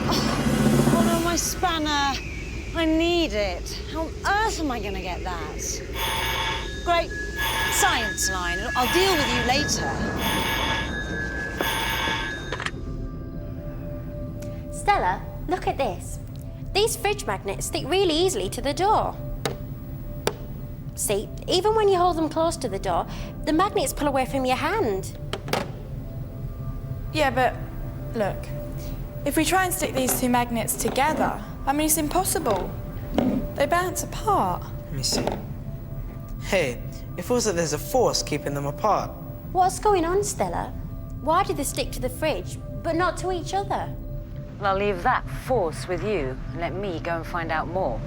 Oh, hold on, my spanner. I need it. How on earth am I going to get that? Great. Science line. I'll deal with you later. Stella, look at this. These fridge magnets stick really easily to the door. See, even when you hold them close to the door, the magnets pull away from your hand. Yeah, but look, if we try and stick these two magnets together, I mean, it's impossible. They bounce apart. Let me see. Hey, it feels like there's a force keeping them apart. What's going on, Stella? Why do they stick to the fridge, but not to each other? Well, I'll leave that force with you and let me go and find out more.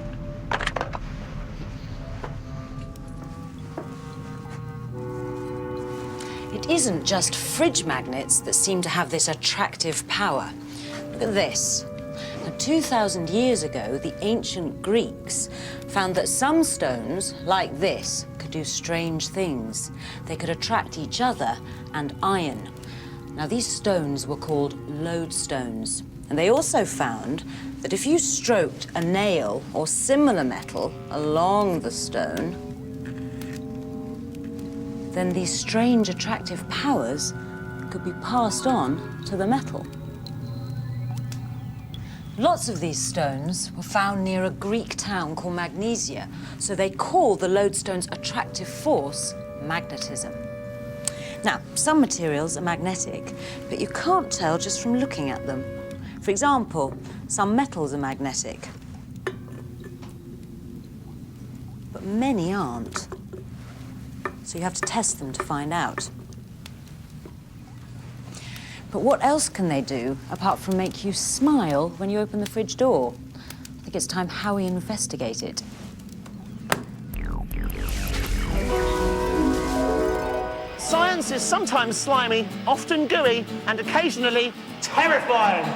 It isn't just fridge magnets that seem to have this attractive power. Look at this. Now, 2,000 years ago, the ancient Greeks found that some stones, like this, could do strange things. They could attract each other and iron. Now, these stones were called lodestones. And they also found that if you stroked a nail or similar metal along the stone, then these strange attractive powers could be passed on to the metal. Lots of these stones were found near a Greek town called Magnesia, so they call the lodestone's attractive force magnetism. Now, some materials are magnetic, but you can't tell just from looking at them. For example, some metals are magnetic, but many aren't. So you have to test them to find out. But what else can they do apart from make you smile when you open the fridge door? I think it's time Howie investigate it. Science is sometimes slimy, often gooey, and occasionally terrifying.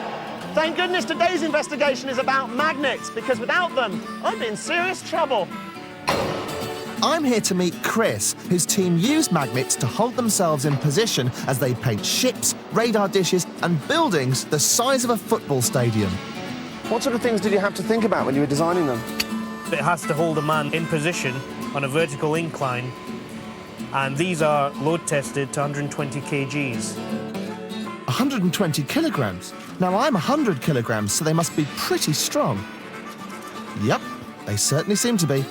Thank goodness today's investigation is about magnets, because without them, I'd be in serious trouble. I'm here to meet Chris, whose team used magnets to hold themselves in position as they paint ships, radar dishes, and buildings the size of a football stadium. What sort of things did you have to think about when you were designing them? It has to hold a man in position on a vertical incline, and these are load tested to 120 kgs. 120 kilograms? Now, I'm 100 kilograms, so they must be pretty strong. Yep, they certainly seem to be.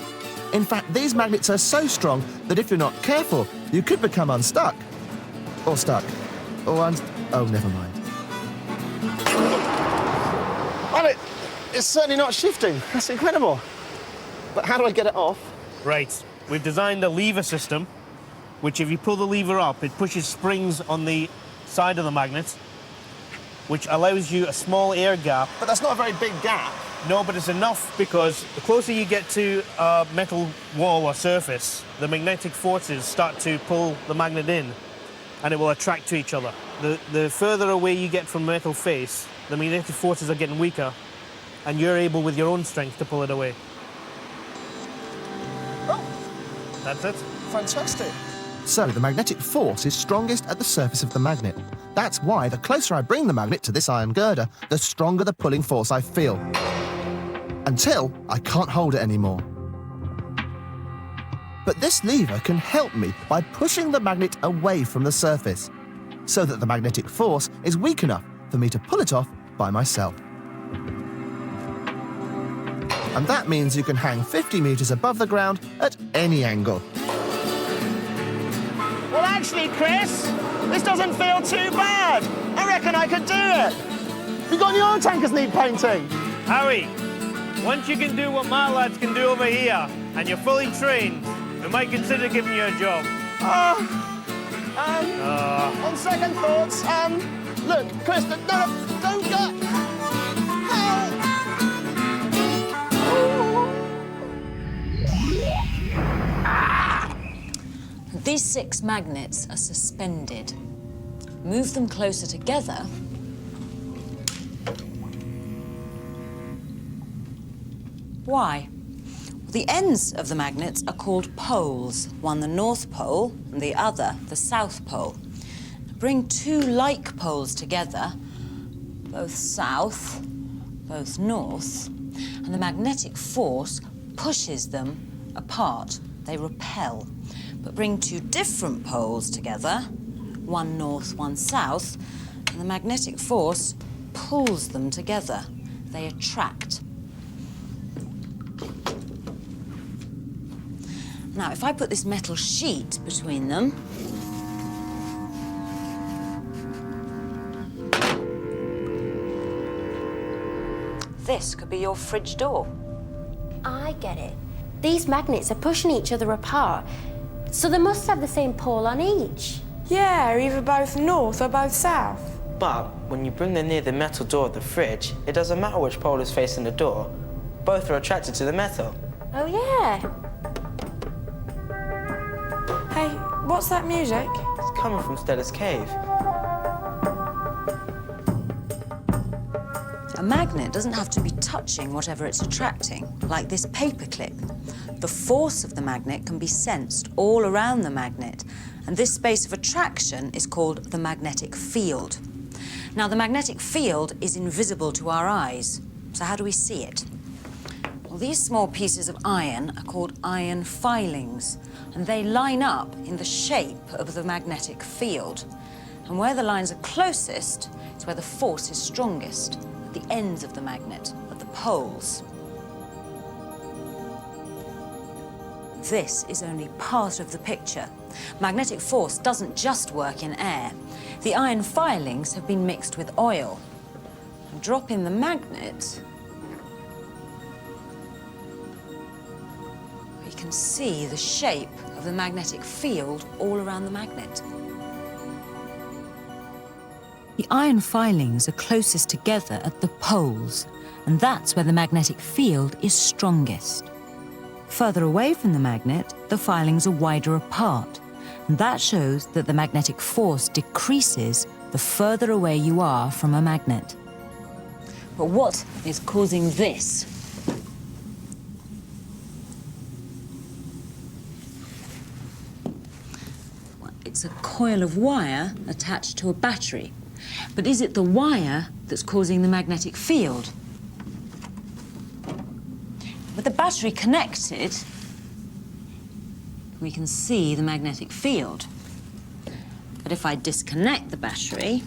In fact, these magnets are so strong that if you're not careful, you could become unstuck. Or stuck. Or oh, never mind. Well, it's certainly not shifting. That's incredible. But how do I get it off? Right. We've designed a lever system, which if you pull the lever up, it pushes springs on the side of the magnet, which allows you a small air gap. But that's not a very big gap. No, but it's enough because the closer you get to a metal wall or surface, the magnetic forces start to pull the magnet in and it will attract to each other. The further away you get from the metal face, the magnetic forces are getting weaker and you're able with your own strength to pull it away. Oh, That's it. fantastic. So the magnetic force is strongest at the surface of the magnet. That's why the closer I bring the magnet to this iron girder, the stronger the pulling force I feel. Until I can't hold it anymore. But this lever can help me by pushing the magnet away from the surface, so that the magnetic force is weak enough for me to pull it off by myself. And that means you can hang 50 meters above the ground at any angle. Well, actually, Chris, this doesn't feel too bad. I reckon I could do it. You got any oil tankers need painting? Howie, once you can do what my lads can do over here, and you're fully trained, we might consider giving you a job. On second thoughts, look, Chris, no, don't go. These 6 magnets are suspended. Move them closer together. Why? Well, the ends of the magnets are called poles, one the North Pole and the other the South Pole. Bring 2 like poles together both south, both north, and the magnetic force pushes them apart. They repel, but bring two different poles together, one north, one south, and the magnetic force pulls them together. They attract. Now, if I put this metal sheet between them, this could be your fridge door. I get it. These magnets are pushing each other apart, so they must have the same pole on each. Yeah, either both north or both south. But when you bring them near the metal door of the fridge, it doesn't matter which pole is facing the door. Both are attracted to the metal. Oh, yeah. Hey, what's that music? It's coming from Stella's cave. A magnet doesn't have to be touching whatever it's attracting, like this paperclip. The force of the magnet can be sensed all around the magnet, and this space of attraction is called the magnetic field. Now, the magnetic field is invisible to our eyes, so how do we see it? Well, these small pieces of iron are called iron filings, and they line up in the shape of the magnetic field. And where the lines are closest is where the force is strongest, at the ends of the magnet, at the poles. This is only part of the picture. Magnetic force doesn't just work in air. The iron filings have been mixed with oil. And drop in the magnet, we can see the shape of the magnetic field all around the magnet. The iron filings are closest together at the poles, and that's where the magnetic field is strongest. Further away from the magnet, the filings are wider apart, and that shows that the magnetic force decreases the further away you are from a magnet. But what is causing this? Well, it's a coil of wire attached to a battery. But is it the wire that's causing the magnetic field? With the battery connected, we can see the magnetic field. But if I disconnect the battery,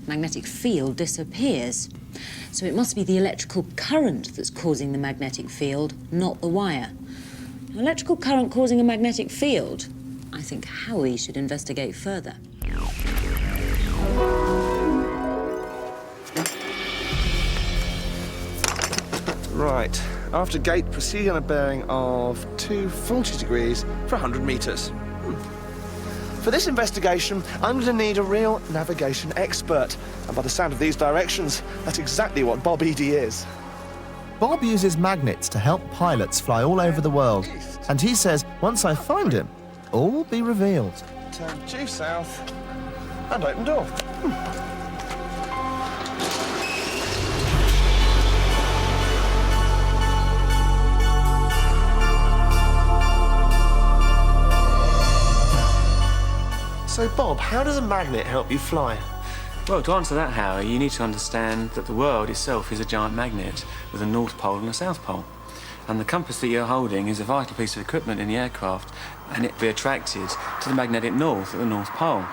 the magnetic field disappears. So it must be the electrical current that's causing the magnetic field, not the wire. Electrical current causing a magnetic field? I think Howie should investigate further. Right. After gate, proceed on a bearing of 240 degrees for 100 metres. For this investigation, I'm going to need a real navigation expert. And by the sound of these directions, that's exactly what Bob Eady is. Bob uses magnets to help pilots fly all over the world. And he says, once I find him, all will be revealed. Turn due south and open door. So, Bob, how does a magnet help you fly? Well, to answer that, Howie, you need to understand that the world itself is a giant magnet with a North Pole and a South Pole. And the compass that you're holding is a vital piece of equipment in the aircraft, and it'll be attracted to the magnetic north at the North Pole.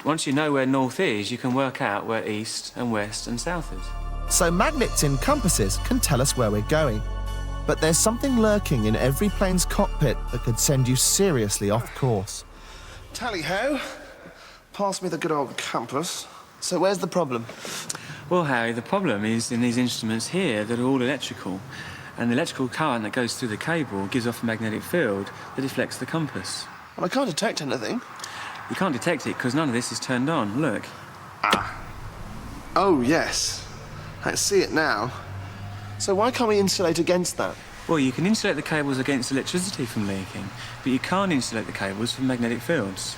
Once you know where north is, you can work out where east and west and south is. So magnets in compasses can tell us where we're going. But there's something lurking in every plane's cockpit that could send you seriously off course. Tally-ho. Pass me the good old compass. So where's the problem? Well, Howie, the problem is in these instruments here that are all electrical, and the electrical current that goes through the cable gives off a magnetic field that deflects the compass. Well, I can't detect anything. You can't detect it because none of this is turned on. Look. Oh, yes. I can see it now. So why can't we insulate against that? Well, you can insulate the cables against electricity from leaking, but you can't insulate the cables from magnetic fields.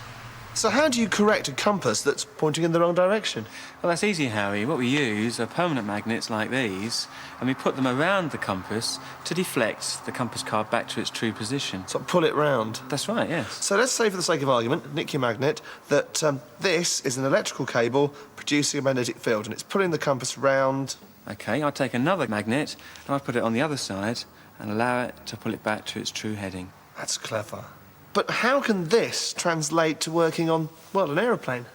So how do you correct a compass that's pointing in the wrong direction? Well, that's easy, Harry. What we use are permanent magnets like these, and we put them around the compass to deflect the compass card back to its true position. So pull it round. That's right, yes. So let's say, for the sake of argument, nick your magnet, that this is an electrical cable producing a magnetic field, and it's pulling the compass round. OK, I'll take another magnet, and I'll put it on the other side and allow it to pull it back to its true heading. That's clever. But how can this translate to working on, well, an aeroplane?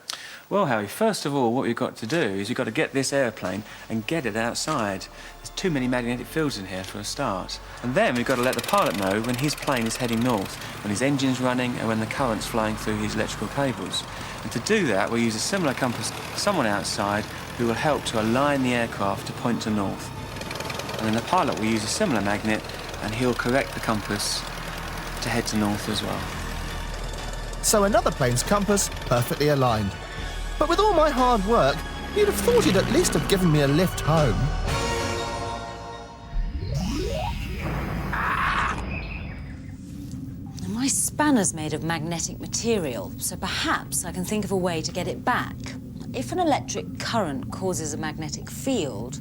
Well, Harry, first of all, what we've got to do is we've got to get this airplane and get it outside. There's too many magnetic fields in here for a start. And then we've got to let the pilot know when his plane is heading north, when his engine's running and when the current's flowing through his electrical cables. And to do that, we'll use a similar compass to someone outside who will help to align the aircraft to point to north. And then the pilot will use a similar magnet and he'll correct the compass to head to north as well. So another plane's compass perfectly aligned. But with all my hard work, you'd have thought he'd at least have given me a lift home. Now, my spanner's made of magnetic material, so perhaps I can think of a way to get it back. If an electric current causes a magnetic field,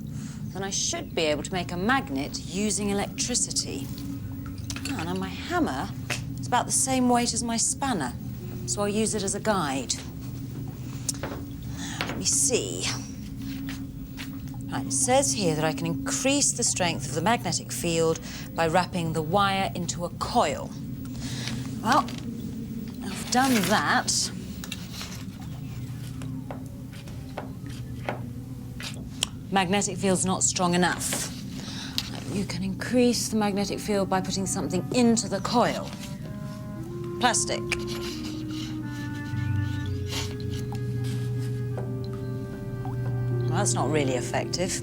then I should be able to make a magnet using electricity. Oh, now my hammer is about the same weight as my spanner, so I'll use it as a guide. Now, let me see. Right, it says here that I can increase the strength of the magnetic field by wrapping the wire into a coil. Well, I've done that. Magnetic field's not strong enough. You can increase the magnetic field by putting something into the coil. Plastic. Well, that's not really effective.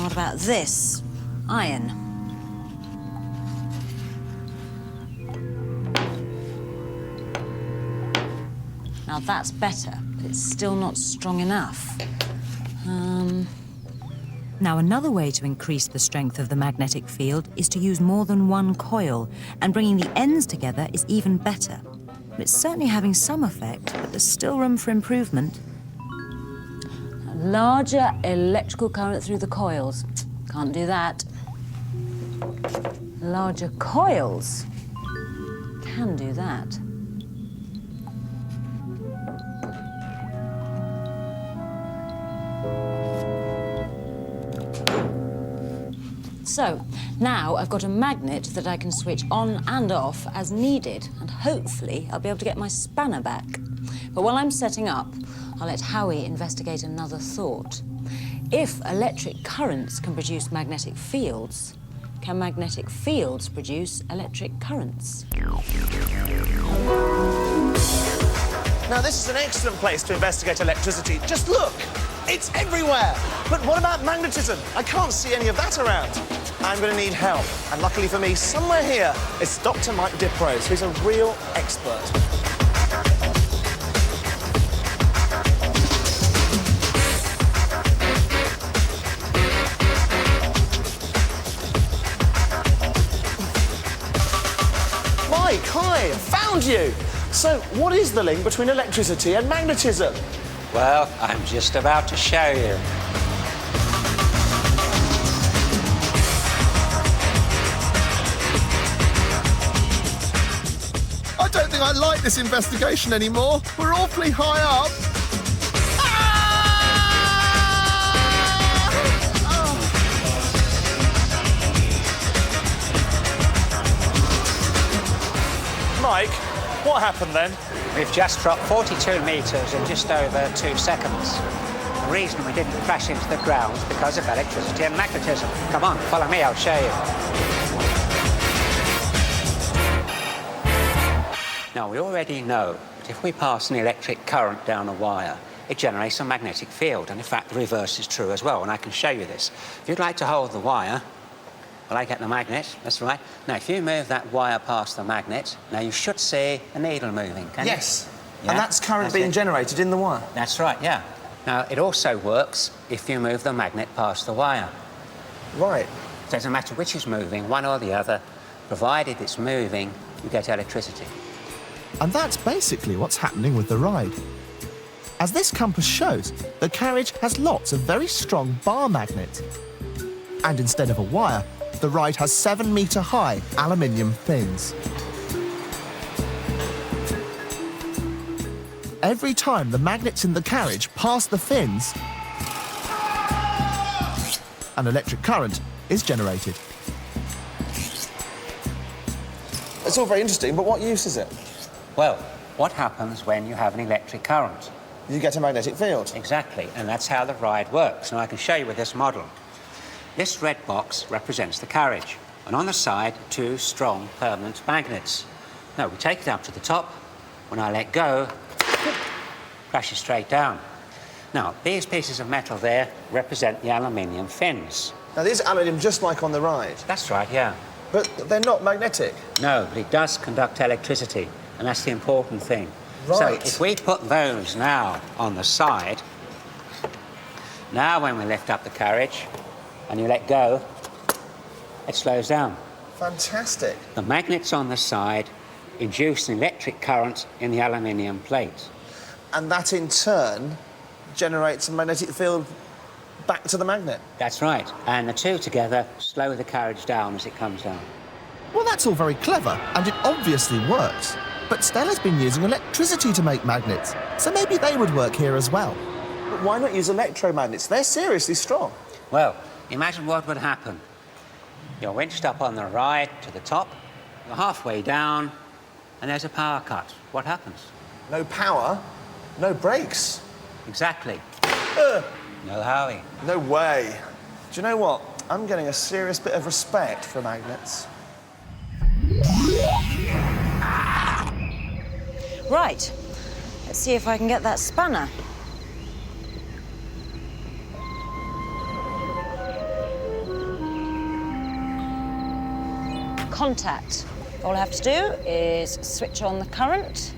What about this? Iron. Now that's better, but it's still not strong enough. Now, another way to increase the strength of the magnetic field is to use more than one coil, and bringing the ends together is even better. It's certainly having some effect, but there's still room for improvement. A larger electrical current through the coils. Can't do that. Larger coils. Can do that. So, now I've got a magnet that I can switch on and off as needed, and hopefully I'll be able to get my spanner back. But while I'm setting up, I'll let Howie investigate another thought. If electric currents can produce magnetic fields, can magnetic fields produce electric currents? Now, this is an excellent place to investigate electricity. Just look, it's everywhere. But what about magnetism? I can't see any of that around. I'm going to need help. And luckily for me, somewhere here is Dr. Mike Diprose, who's a real expert. Mike, hi, found you. So, what is the link between electricity and magnetism? Well, I'm just about to show you. I don't think I like this investigation anymore. We're awfully high up. Mike, what happened then? We've just dropped 42 metres in just over 2 seconds. The reason we didn't crash into the ground is because of electricity and magnetism. Come on, follow me, I'll show you. Now, we already know that if we pass an electric current down a wire, it generates a magnetic field, and in fact, the reverse is true as well, and I can show you this. If you'd like to hold the wire, well, I get the magnet, that's right. Now, if you move that wire past the magnet, now you should see a needle moving, can you? Yes. Yeah, And that's current being generated in the wire. That's right, yeah. Now, it also works if you move the magnet past the wire. Right. So it doesn't matter which is moving, one or the other, provided it's moving, you get electricity. And that's basically what's happening with the ride. As this compass shows, the carriage has lots of very strong bar magnets. And instead of a wire, the ride has 7-metre-high aluminium fins. Every time the magnets in the carriage pass the fins, an electric current is generated. It's all very interesting, but what use is it? Well, what happens when you have an electric current? You get a magnetic field. Exactly, and that's how the ride works. And I can show you with this model. This red box represents the carriage, and on the side, 2 strong permanent magnets. Now, we take it up to the top. When I let go, crashes straight down. Now, these pieces of metal there represent the aluminium fins. Now, these are aluminium just like on the ride. That's right, yeah. But they're not magnetic. No, but it does conduct electricity, and that's the important thing. Right. So if we put those now on the side, now when we lift up the carriage and you let go, it slows down. Fantastic. The magnets on the side induce an electric current in the aluminium plate. And that, in turn, generates a magnetic field back to the magnet. That's right. And the two together slow the carriage down as it comes down. Well, that's all very clever, and it obviously works. But Stella's been using electricity to make magnets, so maybe they would work here as well. But why not use electromagnets? They're seriously strong. Well, imagine what would happen. You're winched up on the ride to the top, you're halfway down, and there's a power cut. What happens? No power, no brakes. Exactly. No Howie. No way. Do you know what? I'm getting a serious bit of respect for magnets. Right. Let's see if I can get that spanner. Contact. All I have to do is switch on the current.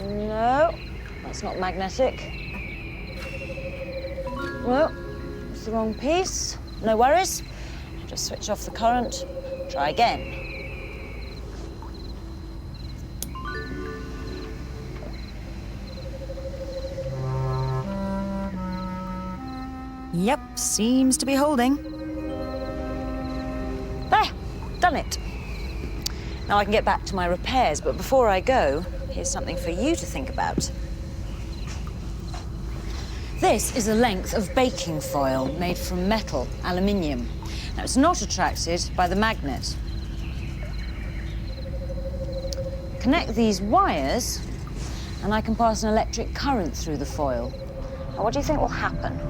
No, that's not magnetic. No, it's the wrong piece. No worries. Just switch off the current. Try again. Yep, seems to be holding. There, done it. Now I can get back to my repairs, but before I go, here's something for you to think about. This is a length of baking foil made from metal, aluminium. Now, it's not attracted by the magnet. Connect these wires, and I can pass an electric current through the foil. Now, what do you think will happen?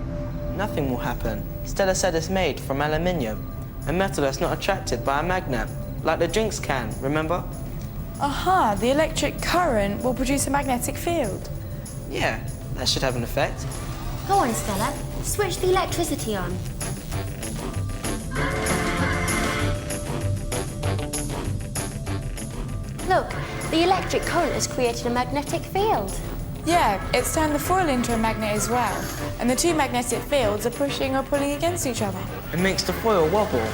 Nothing will happen. Stella said it's made from aluminium, a metal that's not attracted by a magnet, like the drinks can, remember? Aha, the electric current will produce a magnetic field. Yeah, that should have an effect. Go on, Stella. Switch the electricity on. Look, the electric current has created a magnetic field. Yeah, it's turned the foil into a magnet as well. And the two magnetic fields are pushing or pulling against each other. It makes the foil wobble.